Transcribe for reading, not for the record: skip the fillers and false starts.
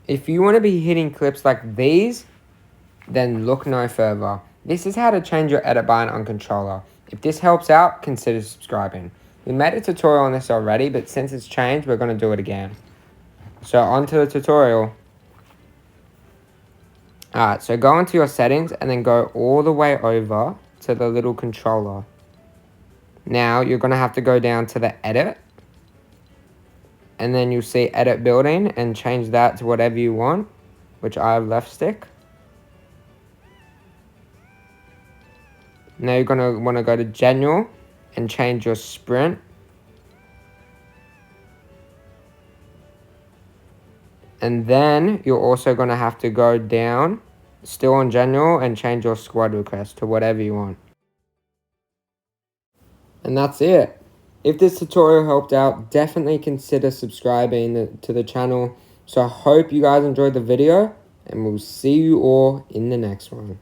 If you want to be hitting clips like these, then look no further. This is how to change your edit button on controller. If this helps out, consider subscribing. We made a tutorial on this already, but since it's changed, we're going to do it again. So onto the tutorial. Alright, so go into your settings and then go all the way over to the little controller. Now you're going to have to go down to the edit. And then you'll see edit building and change that to whatever you want, which I have left stick. Now you're going to want to go to general and change your sprint. And then you're also going to have to go down, still on general, and change your squad request to whatever you want. And that's it. If this tutorial helped out, definitely consider subscribing to the channel. So I hope you guys enjoyed the video, and we'll see you all in the next one.